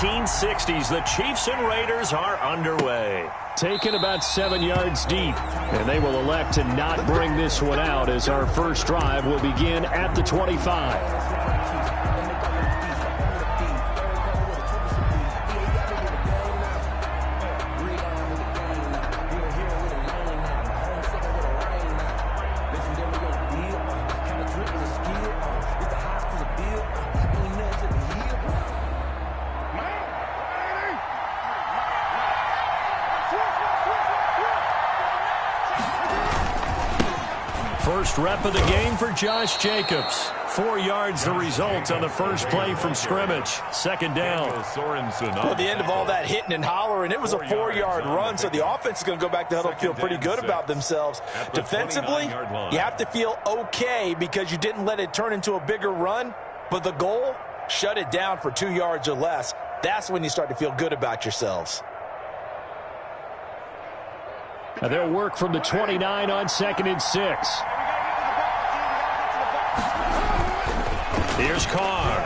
1960s. The Chiefs and Raiders are underway. Taken about 7 yards deep, and they will elect to not bring this one out as our first drive will begin at the 25. First rep of the game for Josh Jacobs. 4 yards the result on the first play from scrimmage. Second down. Well, at the end of all that hitting and hollering, it was a 4-yard run, so the offense is going to go back to huddle, feel pretty good about themselves. Defensively, you have to feel okay because you didn't let it turn into a bigger run, but the goal, shut it down for 2 yards or less. That's when you start to feel good about yourselves. Now they'll work from the 29 on 2nd and 6. Here's Carr.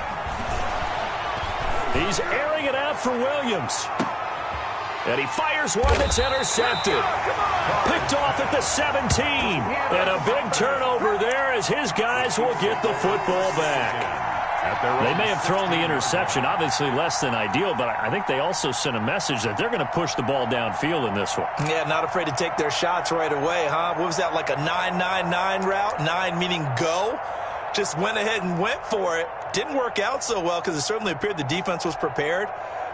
He's airing it out for Williams. And he fires one that's intercepted. Picked off at the 17. And a big turnover there as his guys will get the football back. They may have thrown the interception, obviously less than ideal, but I think they also sent a message that they're going to push the ball downfield in this one. Yeah, not afraid to take their shots right away, huh? What was that, like a 9-9-9 route? 9 meaning go? Just went ahead and went for it. Didn't work out so well because it certainly appeared the defense was prepared.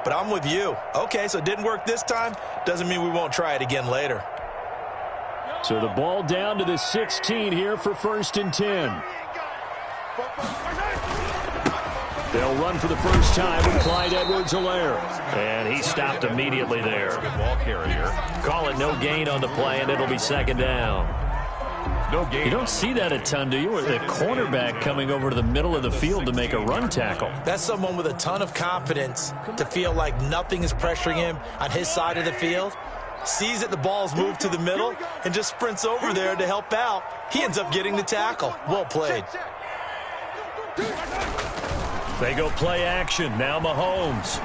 But I'm with you. Okay, so it didn't work this time. Doesn't mean we won't try it again later. So the ball down to the 16 here for 1st and 10. They'll run for the first time with Clyde Edwards-Helaire. And he stopped immediately there. Call it no gain on the play, and it'll be second down. You don't see that a ton, do you? A cornerback coming over to the middle of the field to make a run tackle. That's someone with a ton of confidence to feel like nothing is pressuring him on his side of the field. Sees that the ball's moved to the middle and just sprints over there to help out. He ends up getting the tackle. Well played. They go play action. Now Mahomes.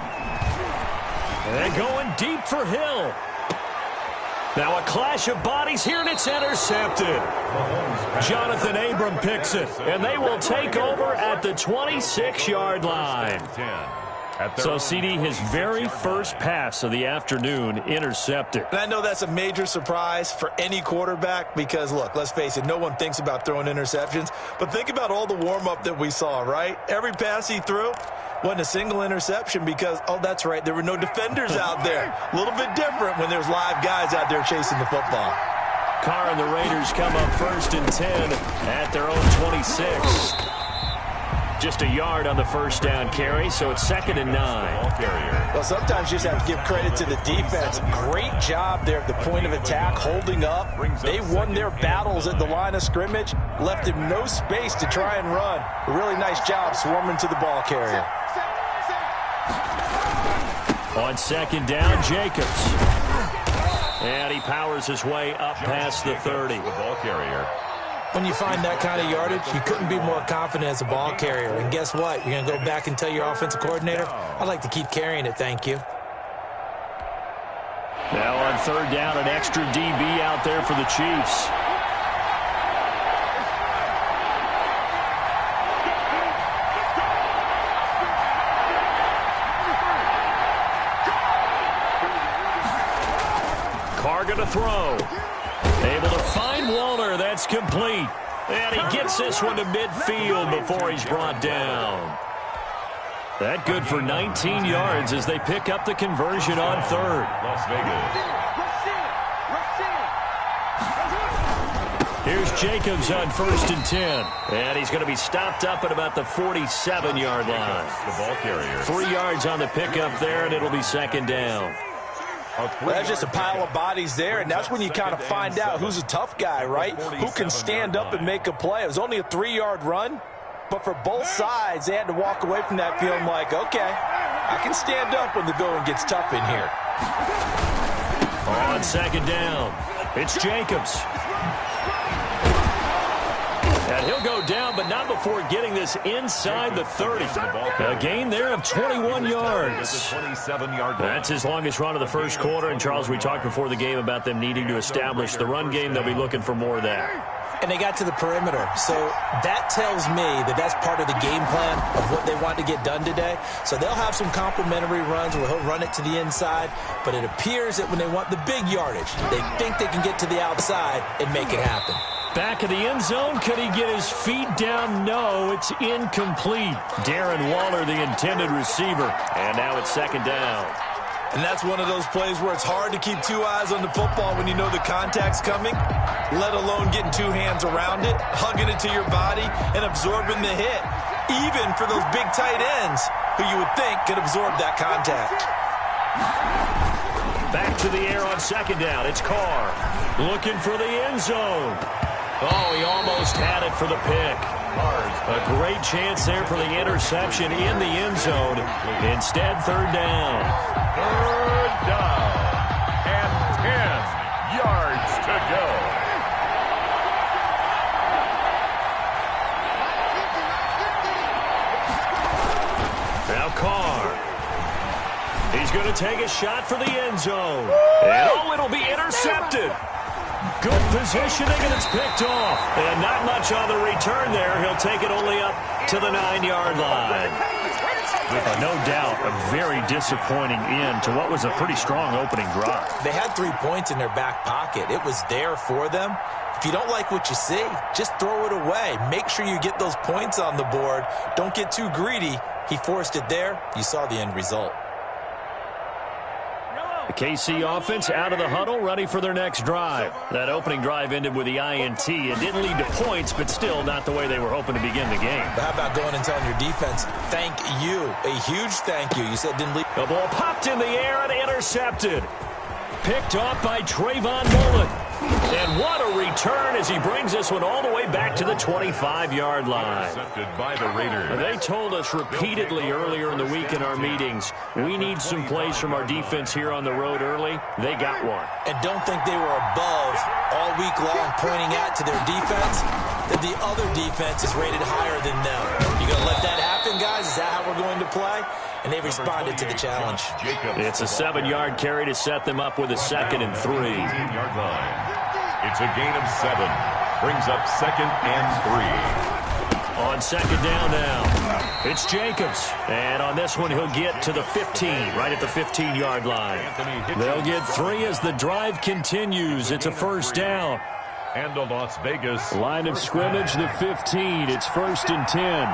And going deep for Hill. Now a clash of bodies here, and it's intercepted. Jonathan Abram picks it, and they will take over at the 26-yard line. So, CD, his very first pass of the afternoon intercepted. And I know that's a major surprise for any quarterback because, look, let's face it, no one thinks about throwing interceptions. But think about all the warm-up that we saw, right? Every pass he threw wasn't a single interception because, oh, that's right, there were no defenders out there. A little bit different when there's live guys out there chasing the football. Carr and the Raiders come up 1st and 10 at their own 26. Just a yard on the first down carry, so it's 2nd and 9. Well, sometimes you just have to give credit to the defense. Great job there at the point of attack, holding up. They won their battles at the line of scrimmage, left him no space to try and run. A really nice job swarming to the ball carrier. On 2nd down, Jacobs. And he powers his way up past the 30. The ball carrier. When you find that kind of yardage, you couldn't be more confident as a ball carrier. And guess what? You're going to go back and tell your offensive coordinator, I'd like to keep carrying it, thank you. Now on 3rd down, an extra DB out there for the Chiefs. Carr going to throw. Able to find Walner. That's complete. And he gets this one to midfield before he's brought down. That good for 19 yards as they pick up the conversion on 3rd. Las Vegas. Here's Jacobs on 1st and 10. And he's going to be stopped up at about the 47-yard line. The ball carrier. 3 yards on the pickup there, and it'll be 2nd down. Well, that's just a pile of bodies there, and that's when you kind of find out who's a tough guy, right? Who can stand up and make a play. It was only a 3-yard run, but for both sides, they had to walk away from that feeling like, okay, I can stand up when the going gets tough in here. On 2nd down, it's Jacobs. And he'll go down, but not before getting this inside the 30. A gain there of 21 yards. That's his longest run of the first quarter. And, Charles, we talked before the game about them needing to establish the run game. They'll be looking for more of that. And they got to the perimeter. So that tells me that that's part of the game plan of what they want to get done today. So they'll have some complimentary runs where he'll run it to the inside. But it appears that when they want the big yardage, they think they can get to the outside and make it happen. Back of the end zone. Could he get his feet down? No, it's incomplete. Darren Waller, the intended receiver. And now it's second down. And that's one of those plays where it's hard to keep two eyes on the football when you know the contact's coming, let alone getting two hands around it, hugging it to your body, and absorbing the hit, even for those big tight ends who you would think could absorb that contact. Back to the air on second down. It's Carr looking for the end zone. Oh, he almost had it for the pick. A great chance there for the interception in the end zone. Instead, third down. Third down. And 10 yards to go. Now Carr. He's going to take a shot for the end zone. And oh, it'll be intercepted. Good positioning, and it's picked off. And not much on the return there. He'll take it only up to the 9-yard line. No doubt, a very disappointing end to what was a pretty strong opening drive. They had 3 points in their back pocket. It was there for them. If you don't like what you see, just throw it away. Make sure you get those points on the board. Don't get too greedy. He forced it there. You saw the end result. The KC offense out of the huddle, ready for their next drive. That opening drive ended with the INT. It didn't lead to points, but still not the way they were hoping to begin the game. But how about going and telling your defense, thank you, a huge thank you. You said didn't lead. The ball popped in the air and intercepted. Picked off by Trayvon Mullen. And what a return as he brings this one all the way back to the 25-yard line. By the Raiders. They told us repeatedly earlier in the week in our meetings, we need some plays from our defense here on the road early. They got one. And don't think they were above all week long pointing at to their defense, that the other defense is rated higher than them. You going to let that happen, guys? Is that how we're going to play? And they responded to the challenge. It's a 7-yard carry to set them up with a 2nd and 3. It's a gain of 7. Brings up 2nd and 3. On second down now, it's Jacobs. And on this one, he'll get to the 15, right at the 15-yard line. They'll get 3 as the drive continues. It's a first down. And a Las Vegas. Line of scrimmage, the 15. It's 1st and 10.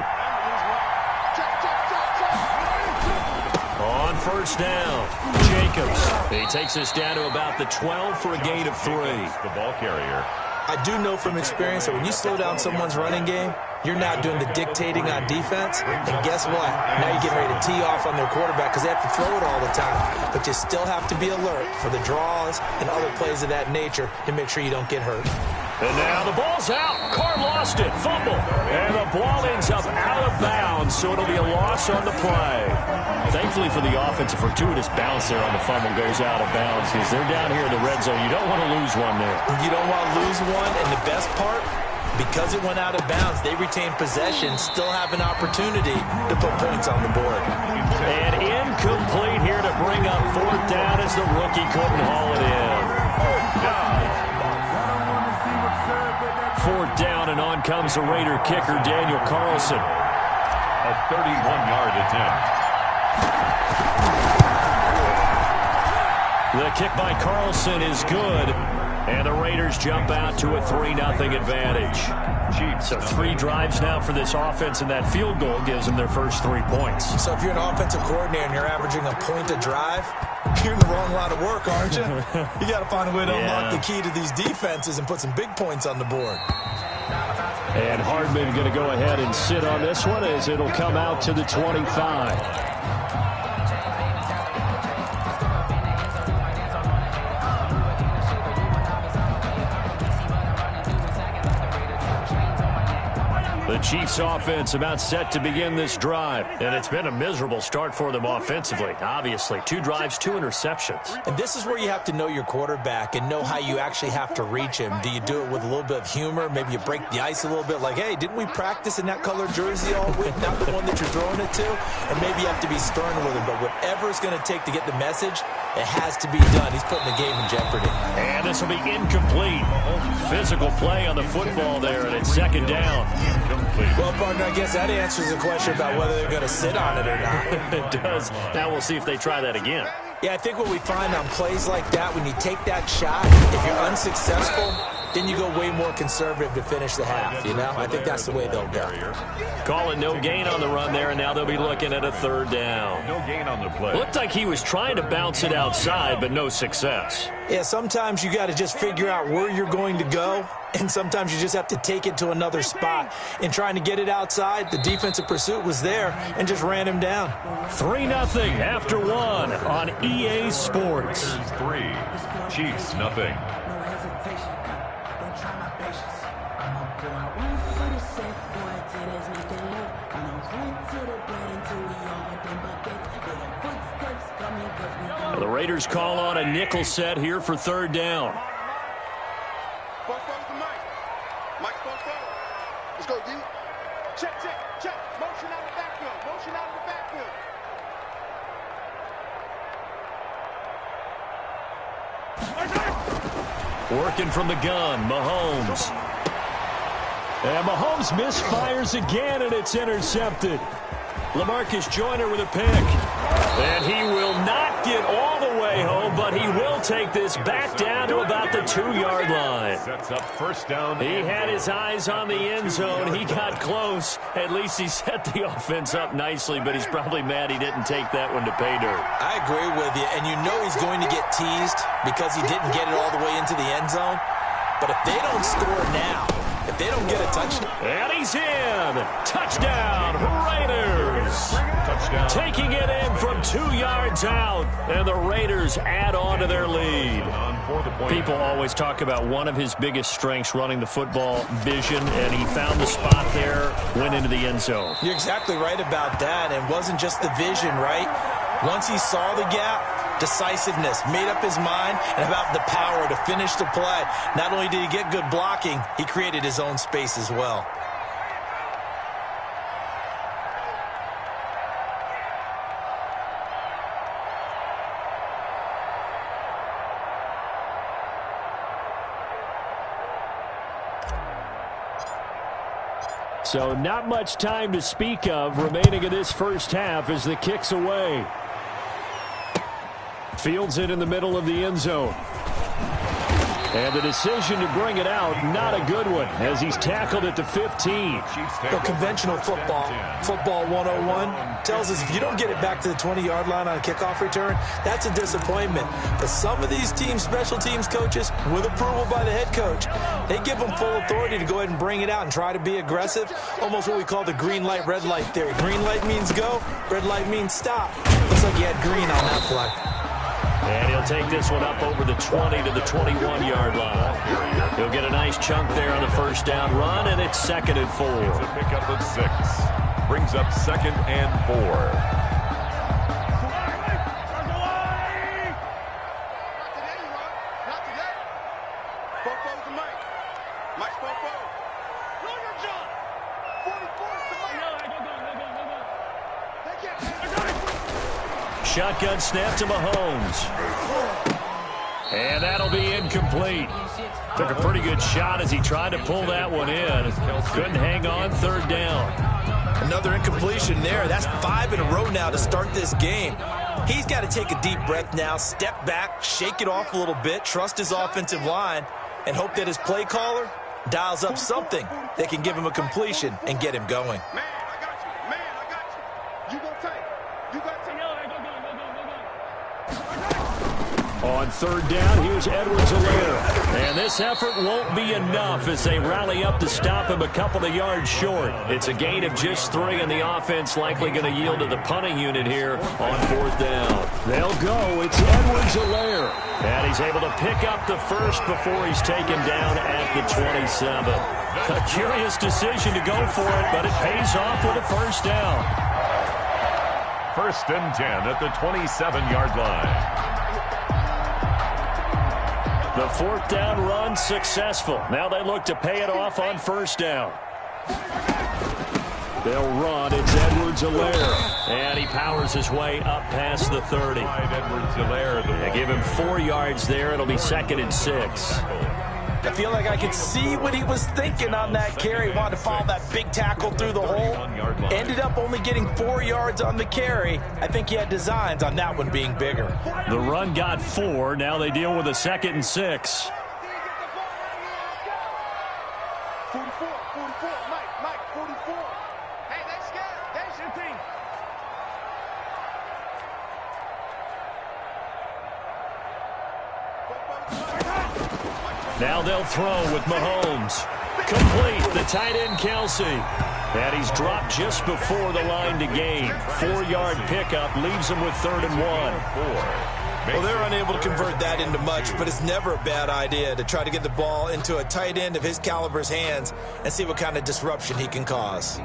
On first down, Jacobs. He takes us down to about the 12 for a gain of 3. The ball carrier. I do know from experience that when you slow down someone's running game, you're now doing the dictating on defense. And guess what? Now you're getting ready to tee off on their quarterback because they have to throw it all the time. But you still have to be alert for the draws and other plays of that nature to make sure you don't get hurt. And now the ball's out. Carr lost it. Fumble. And the ball ends up out of bounds, so it'll be a loss on the play. Thankfully for the offense, a fortuitous bounce there on the fumble goes out of bounds because they're down here in the red zone. You don't want to lose one there. You don't want to lose one, and the best part, because it went out of bounds, they retain possession, still have an opportunity to put points on the board. And incomplete here to bring up 4th down as the rookie couldn't haul it in. 4th down, and on comes the Raider kicker, Daniel Carlson. A 31-yard attempt. The kick by Carlson is good, and the Raiders jump out to a 3-0 advantage. So 3 drives now for this offense, and that field goal gives them their first 3 points. So if you're an offensive coordinator and you're averaging a point a drive, you're in the wrong line of work, aren't you? You got to find a way to unlock the key to these defenses and put some big points on the board. And Hardman going to go ahead and sit on this one as it'll come out to the 25. The The Chiefs offense about set to begin this drive. And it's been a miserable start for them offensively. Obviously, 2 drives, 2 interceptions. And this is where you have to know your quarterback and know how you actually have to reach him. Do you do it with a little bit of humor? Maybe you break the ice a little bit like, hey, didn't we practice in that colored jersey all week? Not the one that you're throwing it to? And maybe you have to be stern with him. But whatever it's going to take to get the message, it has to be done. He's putting the game in jeopardy. And this will be incomplete. Physical play on the football there, and it's second down. Well, partner, I guess that answers the question about whether they're going to sit on it or not. It does. Now we'll see if they try that again. Yeah, I think what we find on plays like that, when you take that shot, if you're unsuccessful, then you go way more conservative to finish the half, you know? I think that's the way they'll go. Call it no gain on the run there, and now they'll be looking at a third down. No gain on the play. Looked like he was trying to bounce it outside, but no success. Yeah, sometimes you got to just figure out where you're going to go, and sometimes you just have to take it to another spot. In trying to get it outside, the defensive pursuit was there and just ran him down. 3-0 after 1 on EA Sports. 3, Chiefs, nothing. The Raiders call on a nickel set here for third down. Let's go, D. Check. Motion out of the backfield. Motion out of the backfield. Working from the gun, Mahomes. And Mahomes misfires again, and it's intercepted. LaMarcus Joyner with a pick. And he will not get all the way home, but he will take this back down to about the 2-yard line. Sets up first down. He had his eyes on the end zone. He got close. At least he set the offense up nicely, but he's probably mad he didn't take that one to pay dirt. I agree with you, and you know he's going to get teased because he didn't get it all the way into the end zone. But if they don't score now, if they don't get a touchdown. And he's in. Touchdown, Raiders. Touchdown. Taking it in from 2 yards out. And the Raiders add on to their lead. People always talk about one of his biggest strengths, running the football, vision, and he found the spot there, went into the end zone. You're exactly right about that. It wasn't just the vision, right? Once he saw the gap, decisiveness, made up his mind, and about the power to finish the play. Not only did he get good blocking, he created his own space as well. So not much time to speak of remaining in this first half as the kick's away. Fields it in the middle of the end zone. And the decision to bring it out, not a good one, as he's tackled at the 15. Well, conventional football 101, tells us if you don't get it back to the 20-yard line on a kickoff return, that's a disappointment. But some of these teams, special teams coaches, with approval by the head coach, they give them full authority to go ahead and bring it out and try to be aggressive, almost what we call the green light, red light theory. Green light means go, red light means stop. Looks like you had green on that play. And he'll take this one up over the 20 to the 21-yard line. He'll get a nice chunk there on the first down run, and it's 2nd and 4. It's a pickup of 6. Brings up 2nd and 4. Shotgun snap to Mahomes. And that'll be incomplete. Took a pretty good shot as he tried to pull that one in. Couldn't hang on, 3rd down. Another incompletion there. That's 5 in a row now to start this game. He's got to take a deep breath now, step back, shake it off a little bit, trust his offensive line, and hope that his play caller dials up something that can give him a completion and get him going. Man, I got you. Man, I got you. You gonna take. You got to take. On 3rd down, here's Edwards-Helaire. And this effort won't be enough as they rally up to stop him a couple of yards short. It's a gain of just 3, and the offense likely going to yield to the punting unit here on 4th down. They'll go. It's Edwards-Helaire. And he's able to pick up the first before he's taken down at the 27. A curious decision to go for it, but it pays off with a first down. 1st and 10 at the 27-yard line. The 4th down run successful. Now they look to pay it off on first down. They'll run. It's Edwards-Helaire. And he powers his way up past the 30. They give him 4 yards there. It'll be 2nd and 6. I feel like I could see what he was thinking on that carry. Wanted to follow that big tackle through the hole. Ended up only getting 4 yards on the carry. I think he had designs on that one being bigger. The run got 4. Now they deal with a 2nd and 6. 44, 44, Mike, 44. Hey, that's good. That's your team. Now they'll throw with Mahomes. Complete, the tight end Kelsey. And he's dropped just before the line to gain. 4-yard pickup leaves him with 3rd and 1. Well, they're unable to convert that into much, but it's never a bad idea to try to get the ball into a tight end of his caliber's hands and see what kind of disruption he can cause.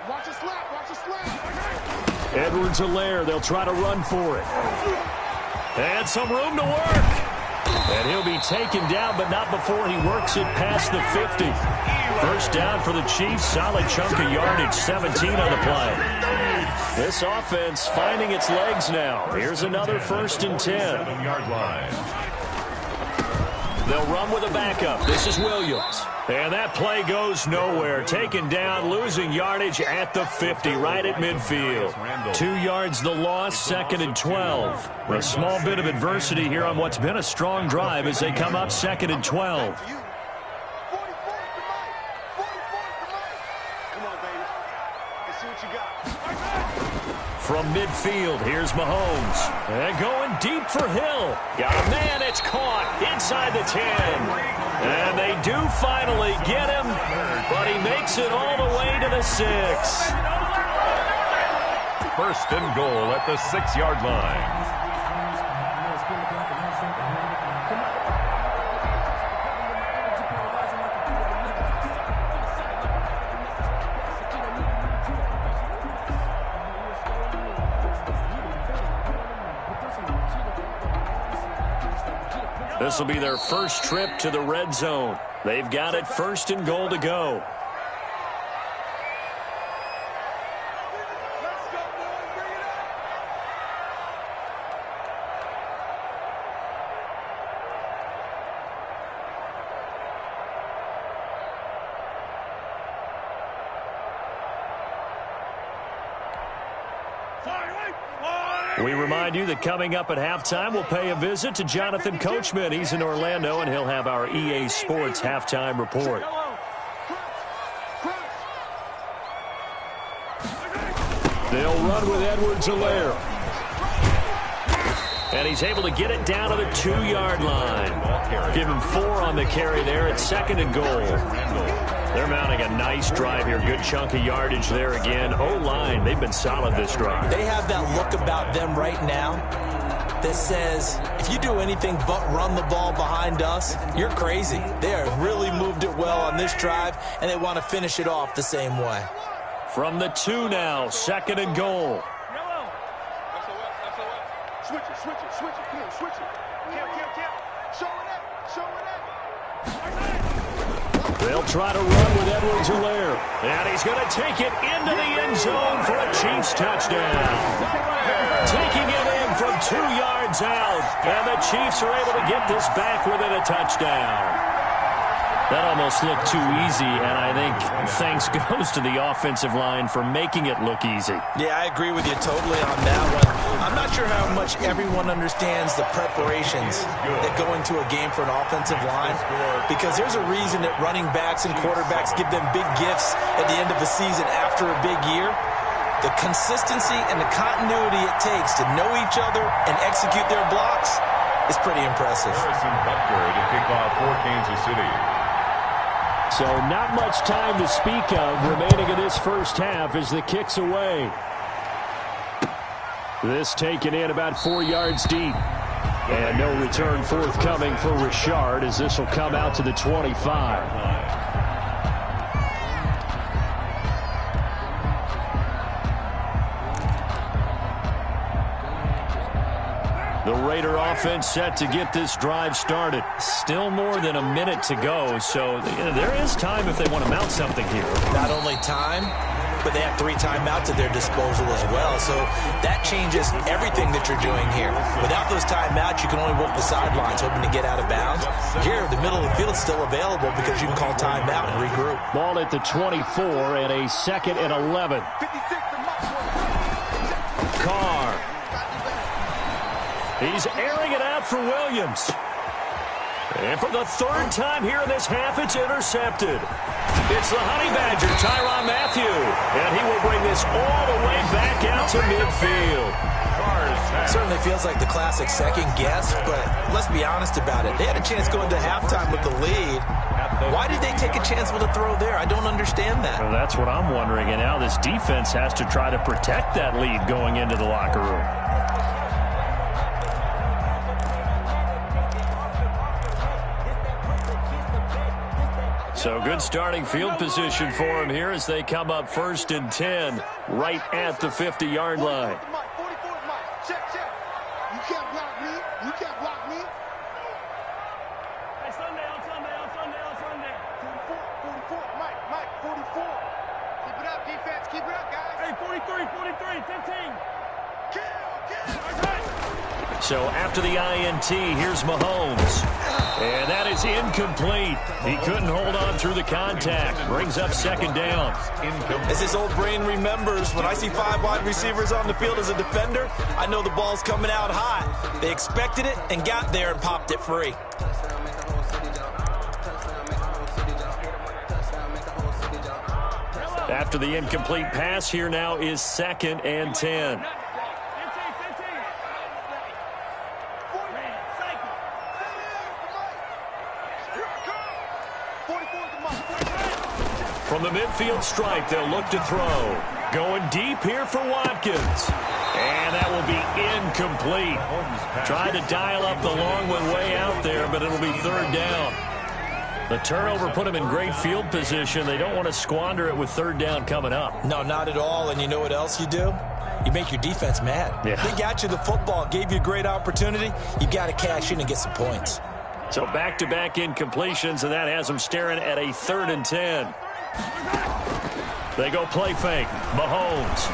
Watch a slap, watch a slap. Edwards-Helaire, they'll try to run for it. And some room to work. And he'll be taken down, but not before he works it past the 50. First down for the Chiefs. Solid chunk of yardage, 17 on the play. This offense finding its legs now. Here's another 1st and 10. They'll run with a backup. This is Williams. And that play goes nowhere. Taken down, losing yardage at the 50, right at midfield. 2 yards the loss, 2nd and 12. A small bit of adversity here on what's been a strong drive as they come up 2nd and 12. 44 to Mike. 44 to Mike. Come on, baby. Let's see what you got. From midfield, here's Mahomes. And going deep for Hill. Got a man, it's caught inside the 10. And they do finally get him, but he makes it all the way to the 6. 1st and goal at the 6-yard line. This will be their first trip to the red zone. They've got it 1st and goal to go. Let's go, boys. Bring it up. We remind you that coming up at halftime, we'll pay a visit to Jonathan Coachman. He's in Orlando, and he'll have our EA Sports halftime report. They'll run with Edwards-Helaire. And he's able to get it down to the 2-yard line. Give him 4 on the carry there at 2nd and goal. They're mounting a nice drive here. Good chunk of yardage there again. O-line, they've been solid this drive. They have that look about them right now that says, if you do anything but run the ball behind us, you're crazy. They have really moved it well on this drive, and they want to finish it off the same way. From the 2 now, 2nd and goal. Switch it. Come on, switch it. Kim. Show it up. They'll try to run with Edwards-Helaire. And he's going to take it into the end zone for a Chiefs touchdown. Taking it in from 2 yards out. And the Chiefs are able to get this back within a touchdown. That almost looked too easy, and I think thanks goes to the offensive line for making it look easy. Yeah, I agree with you totally on that one. I'm not sure how much everyone understands the preparations that go into a game for an offensive line, because there's a reason that running backs and quarterbacks give them big gifts at the end of the season after a big year. The consistency and the continuity it takes to know each other and execute their blocks is pretty impressive. kickoff for Kansas City. So not much time to speak of remaining in this first half as the kick's away. This taken in about 4 yards deep. And no return forthcoming for Richard as this will come out to the 25. The Raider offense set to get this drive started. Still more than a minute to go, so there is time if they want to mount something here. Not only time, but they have 3 timeouts at their disposal as well, so that changes everything that you're doing here. Without those timeouts, you can only work the sidelines, hoping to get out of bounds. Here, the middle of the field is still available because you can call timeout and regroup. Ball at the 24 and a 2nd and 11. Carr. He's airing it out for Williams. And for the 3rd time here in this half, it's intercepted. It's the Honey Badger, Tyrann Mathieu. And he will bring this all the way back out to midfield. Certainly feels like the classic second guess, but let's be honest about it. They had a chance going to halftime with the lead. Why did they take a chance with a throw there? I don't understand that. Well, that's what I'm wondering. And now this defense has to try to protect that lead going into the locker room. So good starting field position for him here as they come up 1st and 10 right at the 50-yard line. Check. You can't block me. You can't block me. Hey, Sunday. 44, Mike, 44. Keep it up, defense. Keep it up, guys. Hey, 43, 15. Kill. So after the INT, here's Mahomes. And that is incomplete. He couldn't hold on through the contact. Brings up 2nd down. As his old brain remembers, when I see 5 wide receivers on the field as a defender, I know the ball's coming out hot. They expected it and got there and popped it free. After the incomplete pass, here now is 2nd and 10. From the midfield stripe, they'll look to throw. Going deep here for Watkins. And that will be incomplete. Tried to dial up the long one way out there, but it'll be 3rd down. The turnover put him in great field position. They don't want to squander it with 3rd down coming up. No, not at all. And you know what else you do? You make your defense mad. Yeah. They got you the football, gave you a great opportunity. You got to cash in and get some points. So back-to-back incompletions, and that has them staring at a 3rd and 10. They go play fake. Mahomes.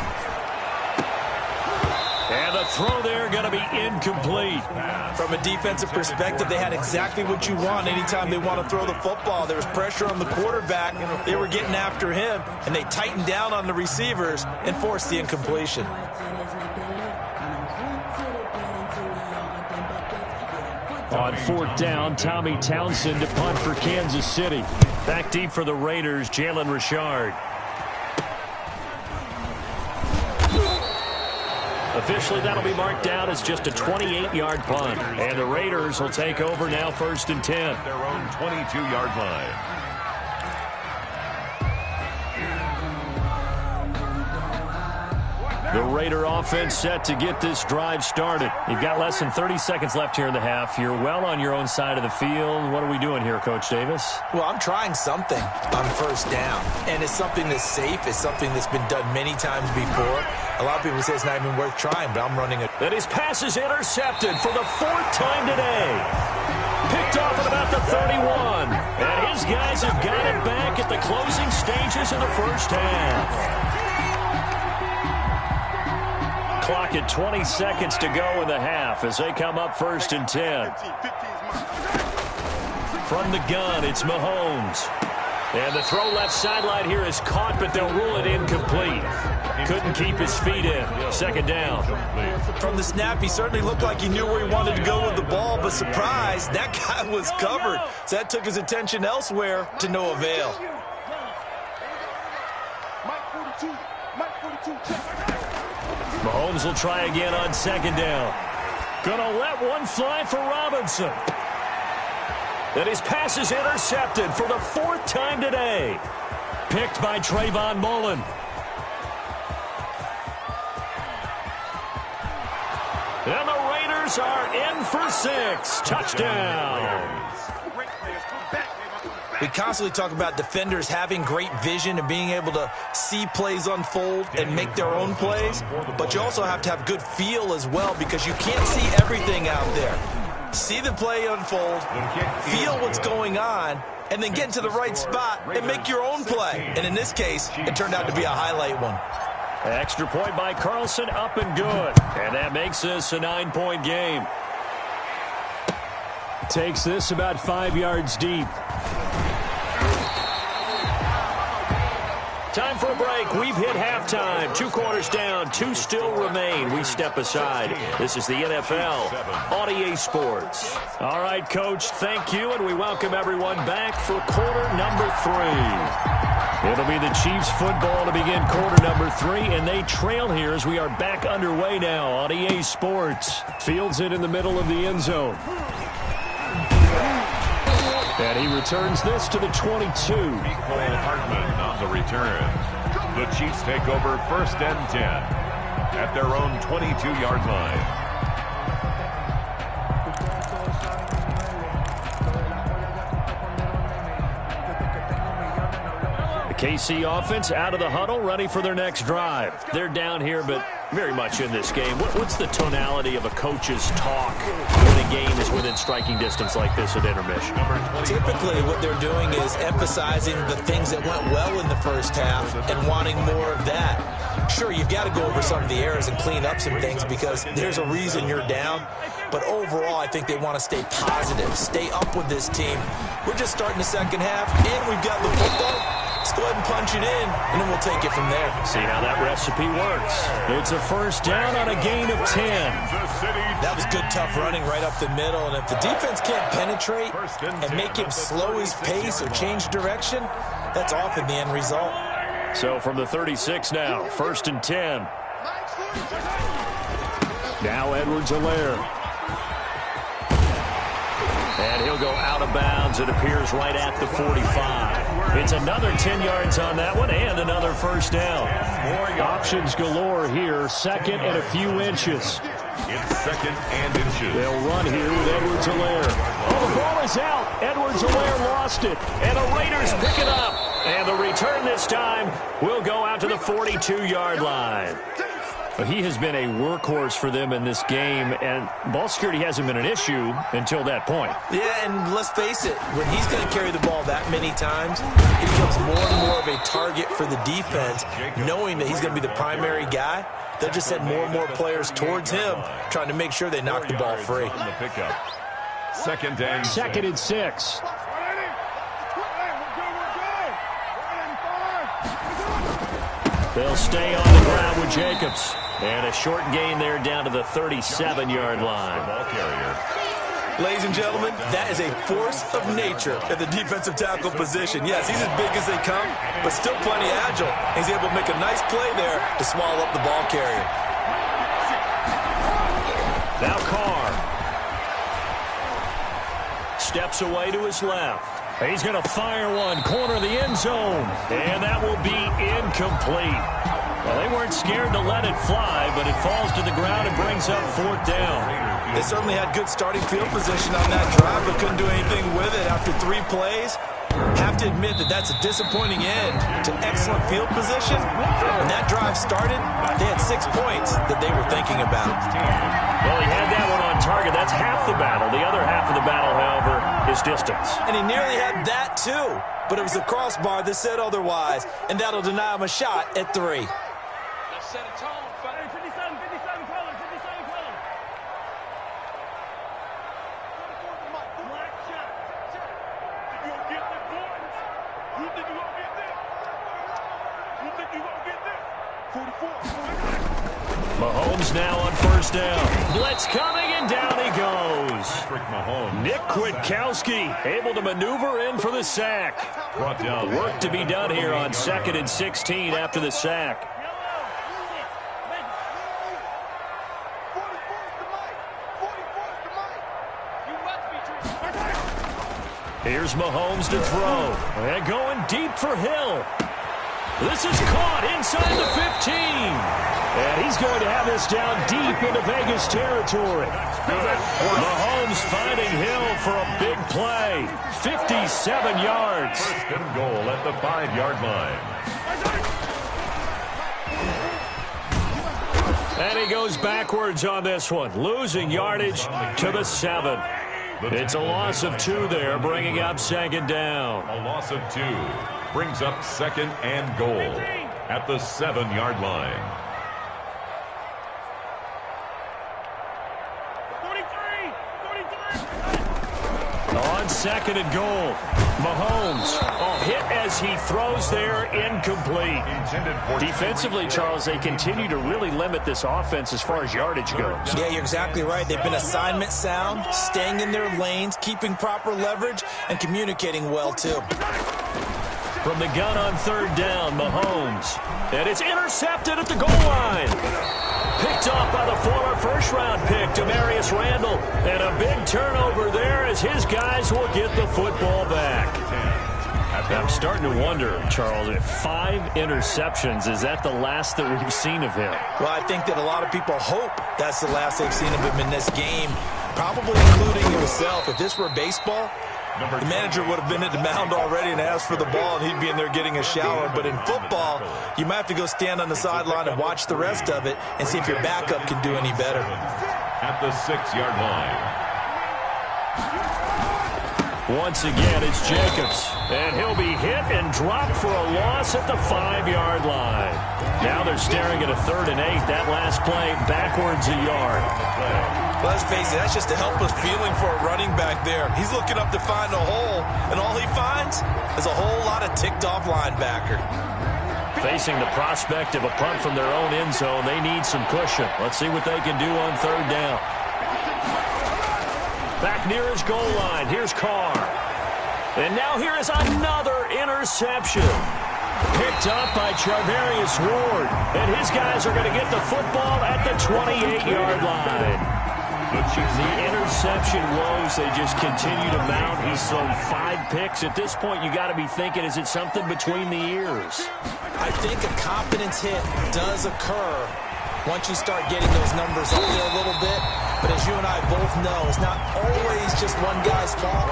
And the throw there going to be incomplete. From a defensive perspective, they had exactly what you want anytime they want to throw the football. There was pressure on the quarterback. They were getting after him, and they tightened down on the receivers and forced the incompletion. On 4th down, Tommy Townsend to punt for Kansas City. Back deep for the Raiders, Jalen Richard. Officially, that'll be marked down as just a 28-yard punt. And the Raiders will take over now 1st and 10. Their own 22-yard line. The Raider offense set to get this drive started. You've got less than 30 seconds left here in the half. You're well on your own side of the field. What are we doing here, Coach Davis? Well, I'm trying something on 1st down, and it's something that's safe. It's something that's been done many times before. A lot of people say it's not even worth trying, but I'm running it. And his pass is intercepted for the 4th time today. Picked off at about the 31. And his guys have got it back at the closing stages of the first half. Clock at 20 seconds to go in the half as they come up 1st and 10. From the gun, it's Mahomes. And the throw left sideline here is caught, but they'll rule it incomplete. Couldn't keep his feet in. 2nd down. From the snap, he certainly looked like he knew where he wanted to go with the ball, but surprise, that guy was covered. So that took his attention elsewhere to no avail. Mahomes will try again on 2nd down. Gonna let one fly for Robinson. And his pass is intercepted for the 4th time today. Picked by Trayvon Mullen. And the Raiders are in for 6. Touchdown. We constantly talk about defenders having great vision and being able to see plays unfold and make their own plays, but you also have to have good feel as well because you can't see everything out there. See the play unfold, feel what's going on, and then get into the right spot and make your own play. And in this case, it turned out to be a highlight one. Extra point by Carlson, up and good. And that makes this a 9-point game. Takes this about 5 yards deep. Time for a break. We've hit halftime. 2 quarters down. 2 still remain. We step aside. This is the NFL on EA Sports. All right, Coach, thank you, and we welcome everyone back for quarter number 3. It'll be the Chiefs football to begin quarter number 3, and they trail here as we are back underway now on EA Sports. Fields it in the middle of the end zone. And he returns this to the 22. Cole Hartman on the return. The Chiefs take over 1st and 10 at their own 22-yard line. KC offense out of the huddle, ready for their next drive. They're down here, but very much in this game. What's the tonality of a coach's talk when a game is within striking distance like this at intermission? Typically, what they're doing is emphasizing the things that went well in the first half and wanting more of that. Sure, you've got to go over some of the errors and clean up some things because there's a reason you're down. But overall, I think they want to stay positive, stay up with this team. We're just starting the second half, and we've got the football. Let's go ahead and punch it in, and then we'll take it from there. See how that recipe works. It's a 1st down on a gain of 10. That was good, tough running right up the middle, and if the defense can't penetrate and make him slow his pace or change direction, that's often the end result. So from the 36 now, 1st and 10. Now Edwards-Helaire. And he'll go out of bounds. It appears right at the 45. It's another 10 yards on that one and another 1st down. Options galore here. 2nd and a few inches. It's 2nd and inches. They'll run here with Edwards-Helaire. Oh, the ball is out. Edwards-Helaire lost it. And the Raiders pick it up. And the return this time will go out to the 42-yard line. He has been a workhorse for them in this game, and ball security hasn't been an issue until that point. Yeah, and let's face it, when he's going to carry the ball that many times, he becomes more and more of a target for the defense, knowing that he's going to be the primary guy. They'll just send more and more players towards him, trying to make sure they knock the ball free. 2nd and 2nd and 6. They'll stay on the ground with Jacobs. And a short gain there down to the 37-yard line. Ball carrier. Ladies and gentlemen, that is a force of nature at the defensive tackle position. Yes, he's as big as they come, but still plenty agile. He's able to make a nice play there to swallow up the ball carrier. Now Carr. Steps away to his left. He's going to fire one, corner of the end zone, and that will be incomplete. Well, they weren't scared to let it fly, but it falls to the ground and brings up 4th down. They certainly had good starting field position on that drive, but couldn't do anything with it after 3 plays. Have to admit that that's a disappointing end to excellent field position. When that drive started, they had 6 points that they were thinking about. Well, he had that one on target. That's half the battle. The other half of the battle, however, is distance. And he nearly had that too, but it was the crossbar that said otherwise, and that'll deny him a shot at 3. Let's set a tone. 57 color, 57 color. Black shot. You gonna get this, boys? You think you gonna get this? You think you gonna get this? 44. Mahomes now on 1st down. Blitz coming, and down he goes. Nick Kwiatkowski able to maneuver in for the sack. Brought down. Work to be done here on 2nd and 16 after the sack. Here's Mahomes to throw. And going deep for Hill. This is caught inside the 15. And he's going to have this down deep into Vegas territory. Mahomes finding Hill for a big play. 57 yards. First and goal at the 5-yard line. And he goes backwards on this one, losing yardage to the 7. It's a loss of 2 there, bringing up second down. A loss of 2 brings up second and goal at the 7-yard line. 43. On second and goal, Mahomes hit as he throws there, incomplete. Defensively, Charles, they continue to really limit this offense as far as yardage goes. Yeah, you're exactly right. They've been assignment sound, staying in their lanes, keeping proper leverage, and communicating well, too. From the gun on third down, Mahomes. And it's intercepted at the goal line. Picked off by the former first-round pick, Demarius Randall. And a big turnover there as his guys will get the football back. I'm starting to wonder, Charles, if 5 interceptions, is that the last that we've seen of him? Well, I think that a lot of people hope that's the last they've seen of him in this game, probably including himself. If this were baseball, the manager would have been at the mound already and asked for the ball, and he'd be in there getting a shower. But in football, you might have to go stand on the sideline and watch the rest of it and see if your backup can do any better. At the 6-yard line. Once again, it's Jacobs. And he'll be hit and dropped for a loss at the 5-yard line. Now they're staring at a 3rd and 8. That last play backwards a yard. Well, let's face it, that's just a helpless feeling for a running back there. He's looking up to find a hole, and all he finds is a whole lot of ticked-off linebacker. Facing the prospect of a punt from their own end zone, they need some cushion. Let's see what they can do on third down. Back near his goal line, here's Carr. And now here is another interception. Picked up by Charvarius Ward. And his guys are going to get the football at the 28-yard line. The interception woes, they just continue to mount. He's thrown 5 picks. At this point, you got to be thinking, is it something between the ears? I think a confidence hit does occur once you start getting those numbers up there a little bit. But as you and I both know, it's not always just one guy's fault.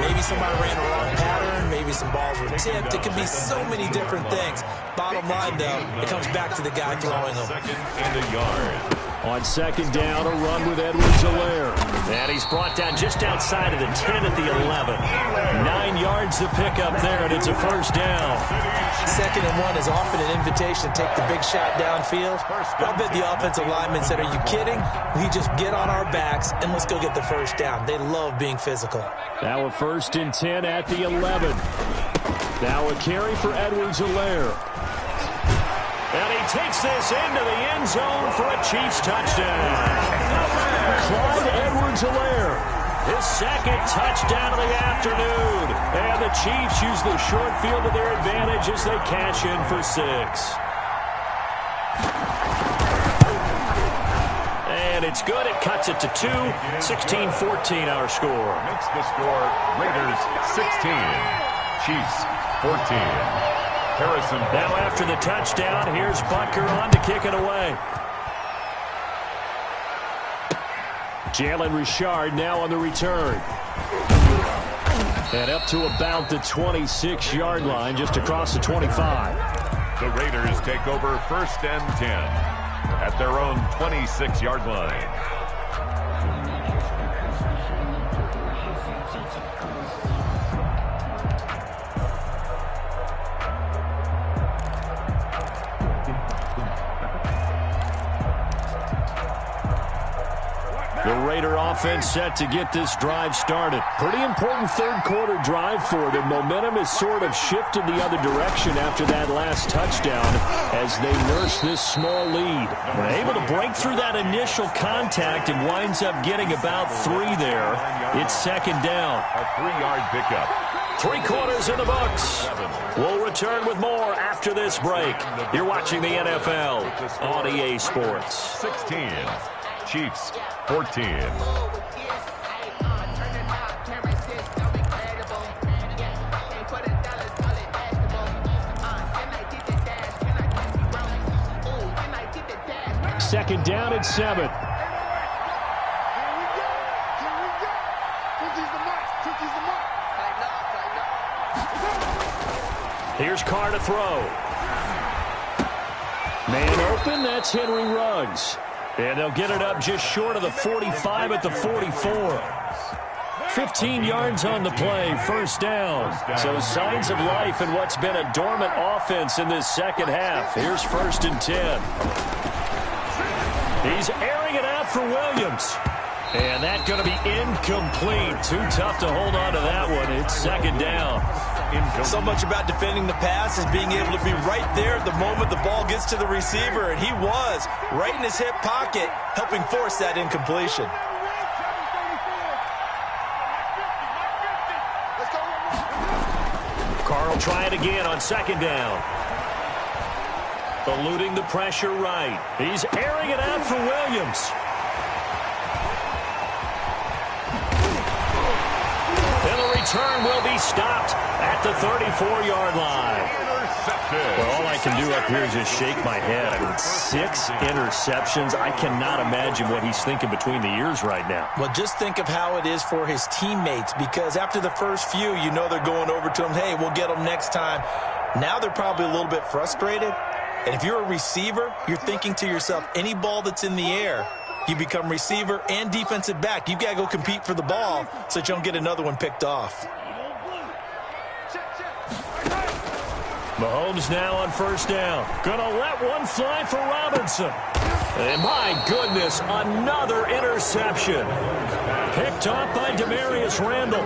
Maybe somebody ran a wrong pattern. Maybe some balls were tipped. It could be so many different things. Bottom line, though, it comes back to the guy throwing them. Second and a yard. On second down, a run with Edwards-Helaire. And he's brought down just outside of the 10 at the 11. 9 yards to pick up there, and it's a first down. 2nd and 1 is often an invitation to take the big shot downfield. I bet the offensive lineman said, are you kidding? We just get on our backs, and let's go get the first down. They love being physical. Now a 1st and 10 at the 11. Now a carry for Edwards-Helaire. And he takes this into the end zone for a Chiefs touchdown. Clyde Edwards-Helaire, his 2nd touchdown of the afternoon. And the Chiefs use the short field to their advantage as they cash in for 6. And it's good. It cuts it to 2. 16-14 our score. Makes the score Raiders 16, Chiefs 14. Harrison. Now after the touchdown, here's Butker on to kick it away. Jalen Richard now on the return. And up to about the 26-yard line, just across the 25. The Raiders take over 1st and 10 at their own 26-yard line. The Raider offense set to get this drive started. Pretty important 3rd quarter drive for them. Momentum has sort of shifted the other direction after that last touchdown as they nurse this small lead. They're able to break through that initial contact and winds up getting about 3 there. It's 2nd down. A 3-yard pickup. 3 quarters in the books. We'll return with more after this break. You're watching the NFL on EA Sports. 16, Chiefs 14. second down and 7. Here's Carr to throw. Man open, that's Henry Ruggs. And they'll get it up just short of the 45 at the 44. 15 yards on the play, first down. So signs of life in what's been a dormant offense in this second half. Here's 1st and 10. He's airing it out for Williams. And that's going to be incomplete. Too tough to hold on to that one. It's second down. So much about defending the pass is being able to be right there at the moment the ball gets to the receiver, and he was right in his hip pocket, helping force that incompletion. Carr will try it again on second down. Eluding the pressure right. He's airing it out for Williams. And the return will be stopped at the 34-yard line. Well, all I can do up here is just shake my head. I mean, 6 interceptions. I cannot imagine what he's thinking between the ears right now. Well, just think of how it is for his teammates, because after the first few, you know they're going over to him, hey, we'll get them next time. Now they're probably a little bit frustrated. And if you're a receiver, you're thinking to yourself, any ball that's in the air, you become receiver and defensive back. You've got to go compete for the ball so that you don't get another one picked off. Mahomes now on first down. Gonna let one fly for Robinson. And my goodness, another interception. Picked off by Demarius Randall.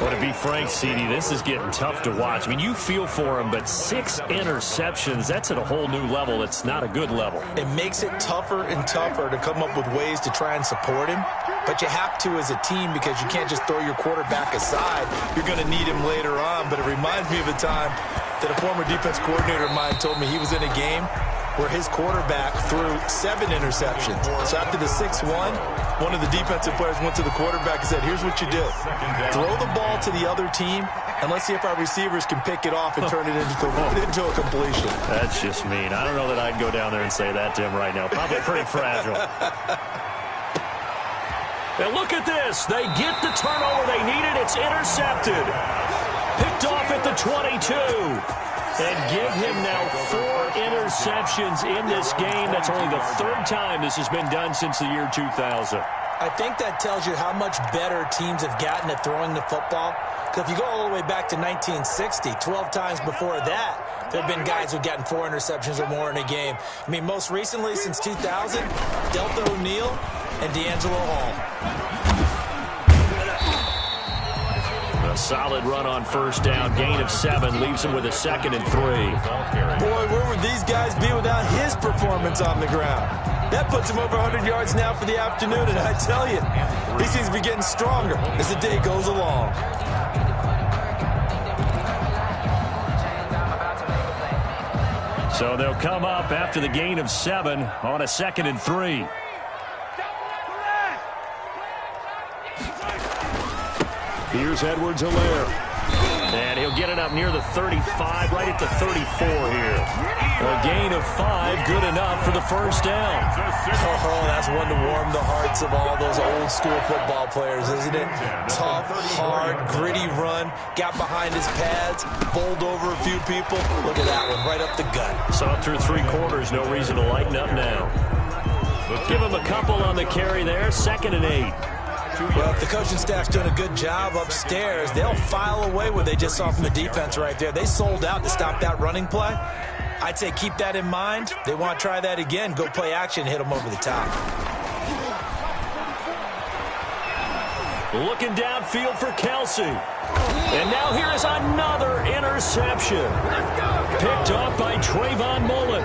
Well, to be frank, CD, this is getting tough to watch. I mean, you feel for him, but 6 interceptions, that's at a whole new level. It's not a good level. It makes it tougher and tougher to come up with ways to try and support him. But you have to as a team, because you can't just throw your quarterback aside. You're going to need him later on. But it reminds me of a time that a former defense coordinator of mine told me he was in a game where his quarterback threw 7 interceptions. So after the 6-1, one of the defensive players went to the quarterback and said, here's what you do. Throw the ball to the other team, and let's see if our receivers can pick it off and turn it into a completion. That's just mean. I don't know that I'd go down there and say that to him right now. Probably pretty fragile. And look at this. They get the turnover they needed. It's intercepted. Picked off at the 22. And give him now 4 interceptions in this game. That's only the 3rd time this has been done since the year 2000. I think that tells you how much better teams have gotten at throwing the football. Because if you go all the way back to 1960, 12 times before that, there have been guys who've gotten 4 interceptions or more in a game. I mean, most recently, since 2000, Delta O'Neal and D'Angelo Hall. A solid run on first down. Gain of 7 leaves him with a 2nd and 3. Boy, where would these guys be without his performance on the ground? That puts him over 100 yards now for the afternoon, and I tell you, he seems to be getting stronger as the day goes along. So they'll come up after the gain of 7 on a 2nd and 3. Here's Edwards-Helaire. And he'll get it up near the 35, right at the 34 here. A gain of 5, good enough for the first down. Oh, that's one to warm the hearts of all those old school football players, isn't it? Tough, hard, gritty run, got behind his pads, bowled over a few people. Look at that one, right up the gut. So up through 3 quarters, no reason to lighten up now. Give him a couple on the carry there, 2nd and 8. Well, if the coaching staff's doing a good job upstairs, they'll file away what they just saw from the defense right there. They sold out to stop that running play. I'd say keep that in mind. They want to try that again. Go play action, hit them over the top. Looking downfield for Kelsey. And now here is another interception. Picked off by Trayvon Mullen.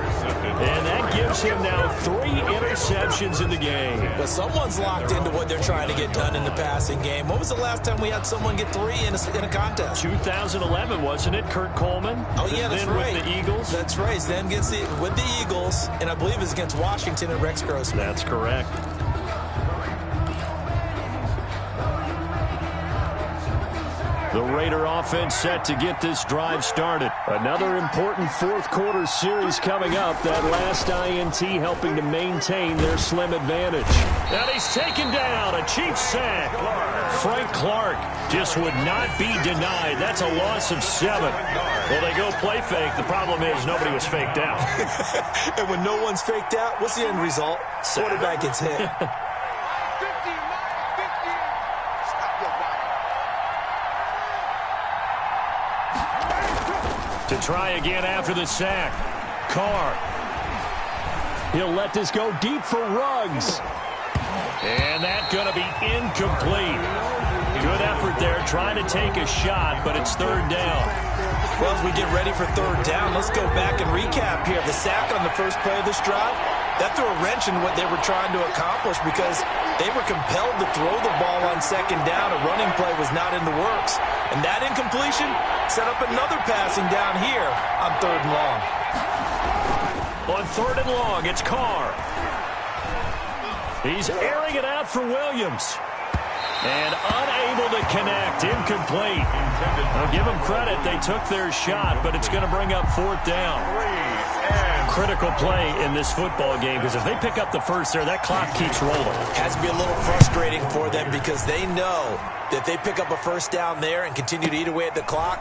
And that gives him now 3 interceptions in the game. But someone's locked into what they're trying to get done in the passing game. When was the last time we had someone get 3 in a contest? 2011, wasn't it? Kurt Coleman? Oh, yeah, that's right. With the Eagles? That's right. Then gets with the Eagles, and I believe it's against Washington and Rex Grossman. That's correct. The Raider offense set to get this drive started. Another important fourth quarter series coming up. That last INT helping to maintain their slim advantage. And he's taken down. A Chiefs sack. Frank Clark just would not be denied. That's a loss of 7. Well, they go play fake. The problem is nobody was faked out. And when no one's faked out, what's the end result? Quarterback gets hit. To try again after the sack. Carr. He'll let this go deep for Ruggs. And that's going to be incomplete. Good effort there trying to take a shot, but it's third down. Well, as we get ready for third down, let's go back and recap here. The sack on the first play of this drive, that threw a wrench in what they were trying to accomplish because they were compelled to throw the ball on second down. A running play was not in the works. And that incompletion set up another passing down here on third and long. On third and long, it's Carr. He's airing it out for Williams. And unable to connect. Incomplete. I'll give them credit. They took their shot, but it's going to bring up fourth down. Critical play in this football game because if they pick up the first there, that clock keeps rolling. Has to be a little frustrating for them because they know that if they pick up a first down there and continue to eat away at the clock,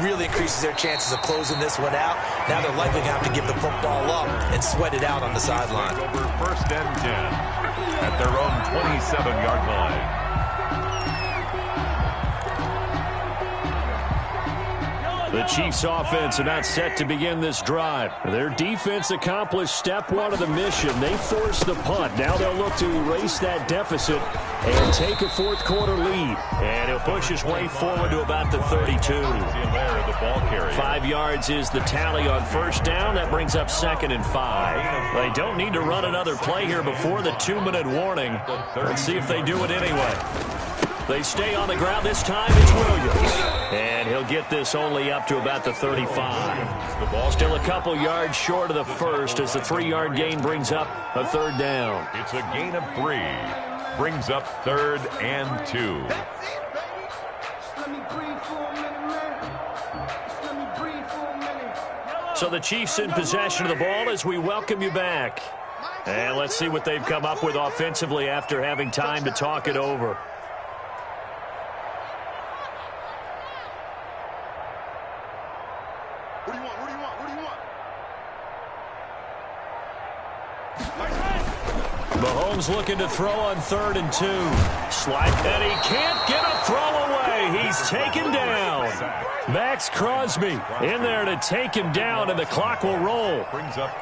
really increases their chances of closing this one out. Now they're likely going to have to give the football up and sweat it out on the sideline. Over first and 10 at their own 27-yard line. The Chiefs offense are not set to begin this drive. Their defense accomplished step one of the mission. They forced the punt. Now they'll look to erase that deficit and take a fourth quarter lead. And he'll push his way forward to about the 32. 5 yards is the tally on first down. That brings up 2nd and 5. They don't need to run another play here before the 2-minute warning. Let's see if they do it anyway. They stay on the ground this time. It's Williams. And he'll get this only up to about the 35. The ball still a couple yards short of the first as the 3-yard gain brings up a third down. It's a gain of 3. Brings up 3rd and 2. So the Chiefs in possession of the ball as we welcome you back. And let's see what they've come up with offensively after having time to talk it over. Mahomes looking to throw on 3rd and 2. Slide, and he can't get a throw away. He's taken down. Max Crosby in there to take him down, and the clock will roll.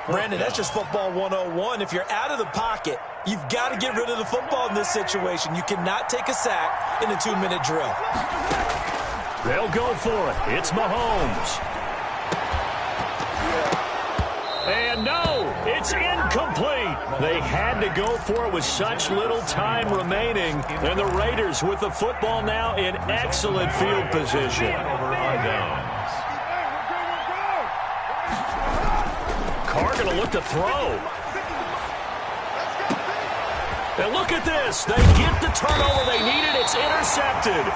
Brandon, that's just football 101. If you're out of the pocket, you've got to get rid of the football in this situation. You cannot take a sack in a 2-minute drill. They'll go for it. It's Mahomes. And no, it's incomplete. They had to go for it with such little time remaining. And the Raiders with the football now in excellent field position. Carr going to look to throw. And look at this. They get the turnover they needed. It's intercepted.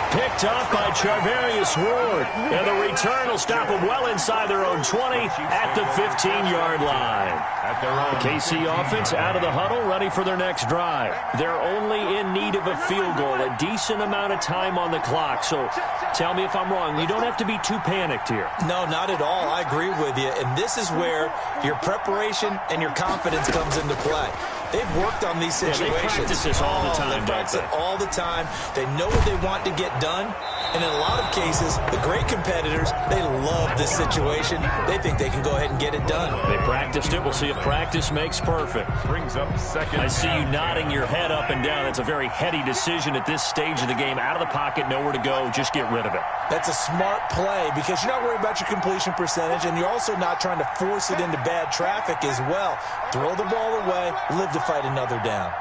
Picked off by Charvarius Ward. And the return will stop them well inside their own 20 at the 15-yard line. The KC offense out of the huddle, ready for their next drive. They're only in need of a field goal, a decent amount of time on the clock. So tell me if I'm wrong. You don't have to be too panicked here. No, not at all. I agree with you. And this is where your preparation and your confidence comes into play. They've worked on these situations. They practice this all the time, They practice it all the time. They know what they want to get done. And in a lot of cases, the great competitors, they love this situation. They think they can go ahead and get it done. They practiced it. We'll see if practice makes perfect. Brings up 2nd. I see you nodding your head up and down. That's a very heady decision at this stage of the game. Out of the pocket, nowhere to go. Just get rid of it. That's a smart play because you're not worried about your completion percentage, and you're also not trying to force it into bad traffic as well. Throw the ball away, live to fight another down.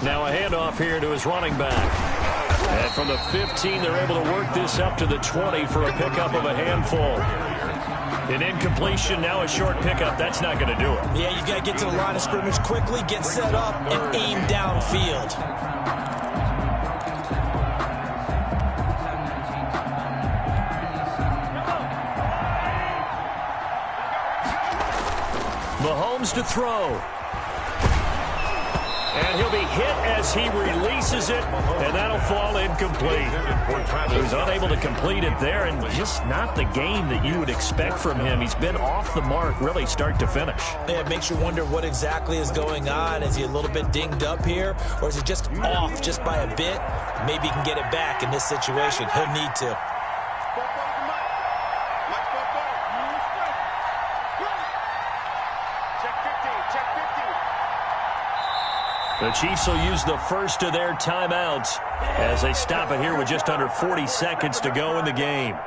Now a handoff here to his running back. And from the 15, they're able to work this up to the 20 for a pickup of a handful. An incompletion, now a short pickup. That's not going to do it. Yeah, you got to get to the line of scrimmage quickly, get set up, and aim downfield. Mahomes to throw. And he'll be hit as he releases it, and that'll fall incomplete. He was unable to complete it there, and just not the game that you would expect from him. He's been off the mark, really, start to finish. Yeah, it makes you wonder what exactly is going on. Is he a little bit dinged up here, or is it just off just by a bit? Maybe he can get it back in this situation. He'll need to. The Chiefs will use the first of their timeouts as they stop it here with just under 40 seconds to go in the game.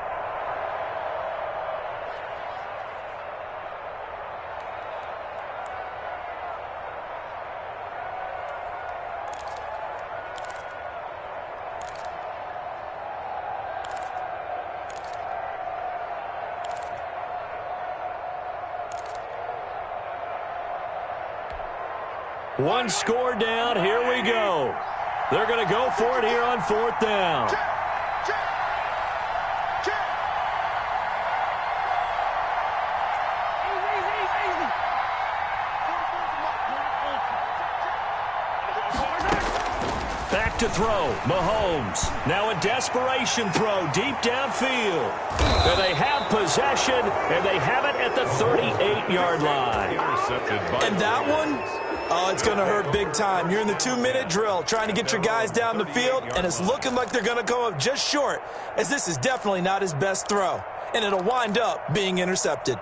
One score down. Here we go. They're going to go for it here on 4th down. Back to throw. Mahomes. Now a desperation throw deep downfield. And they have possession, and they have it at the 38-yard line. And that one? Oh, it's going to hurt big time. You're in the 2-minute drill trying to get your guys down the field, and it's looking like they're going to come up just short, as this is definitely not his best throw, and it'll wind up being intercepted.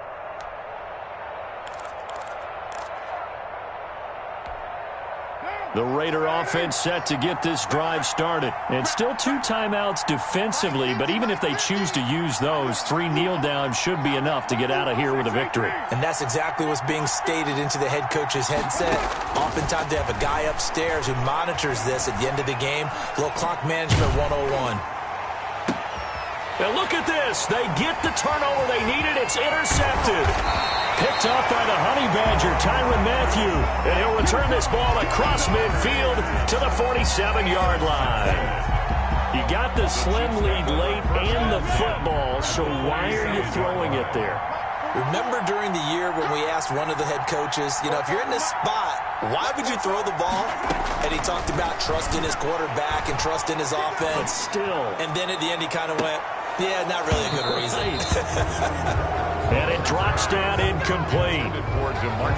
The Raider offense set to get this drive started. And still 2 timeouts defensively, but even if they choose to use those, 3 kneel downs should be enough to get out of here with a victory. And that's exactly what's being stated into the head coach's headset. Oftentimes they have a guy upstairs who monitors this at the end of the game. A little clock management 101. And look at this. They get the turnover they needed. It's intercepted. Picked up by the Honey Badger, Tyrann Mathieu. And he'll return this ball across midfield to the 47-yard line. You got the slim lead late and the football, so why are you throwing it there? Remember during the year when we asked one of the head coaches, if you're in this spot, why would you throw the ball? And he talked about trusting his quarterback and trusting his offense. But still. And then at the end he kind of went, yeah, not really a good reason. And it drops down incomplete.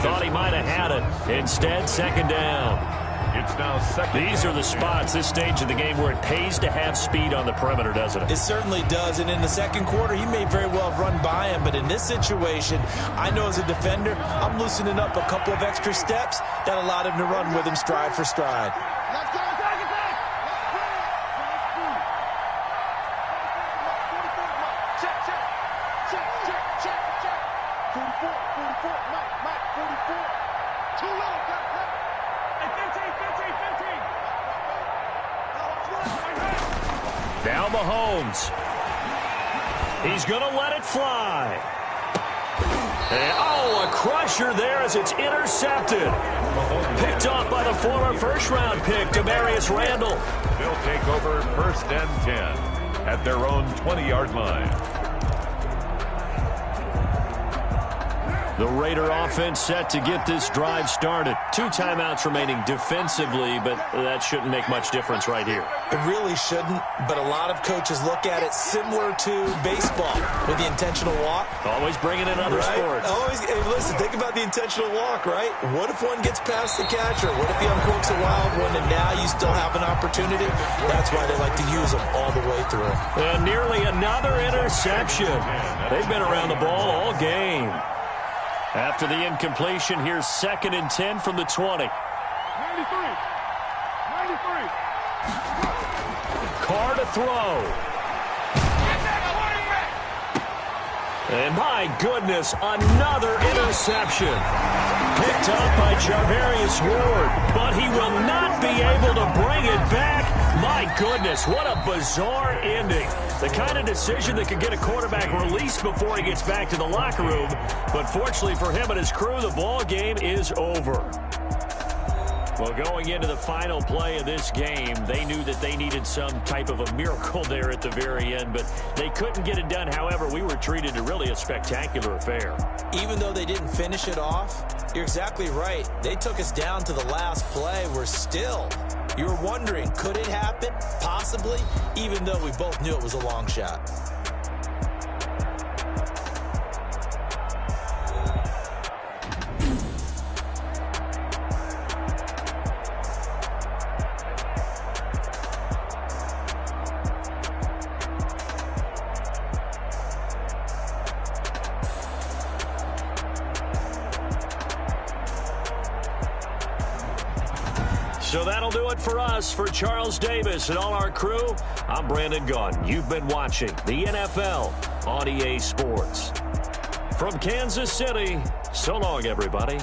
Thought he might have had it. Instead, 2nd down. It's now 2nd. These are the spots, this stage of the game, where it pays to have speed on the perimeter, doesn't it? It certainly does. And in the 2nd quarter, he may very well have run by him. But in this situation, I know as a defender, I'm loosening up a couple of extra steps that allowed him to run with him stride for stride. Now Mahomes. He's going to let it fly. And, a crusher there as it's intercepted. Picked off by the former first-round pick, Demarius Randall. They'll take over 1st and 10 at their own 20-yard line. The Raider offense set to get this drive started. 2 timeouts remaining defensively, but that shouldn't make much difference right here. It really shouldn't, but a lot of coaches look at it similar to baseball with the intentional walk. Always bringing in other sports. Always, hey, listen, think about the intentional walk, right? What if one gets past the catcher? What if he uncorks a wild one and now you still have an opportunity? That's why they like to use them all the way through. And nearly another interception. They've been around the ball all game. After the incompletion, here's 2nd and 10 from the 20. 93. Carr to throw. And my goodness, another interception. Picked up by Charvarius Ward, but he will not be able to bring it back. My goodness, what a bizarre ending. The kind of decision that could get a quarterback released before he gets back to the locker room. But fortunately for him and his crew, the ball game is over. Well, going into the final play of this game, they knew that they needed some type of a miracle there at the very end, but they couldn't get it done. However, we were treated to really a spectacular affair. Even though they didn't finish it off, you're exactly right. They took us down to the last play. You were wondering, could it happen? Possibly, even though we both knew it was a long shot. So that'll do it for us. For Charles Davis and all our crew, I'm Brandon Gaudin. You've been watching the NFL on EA Sports. From Kansas City, so long, everybody.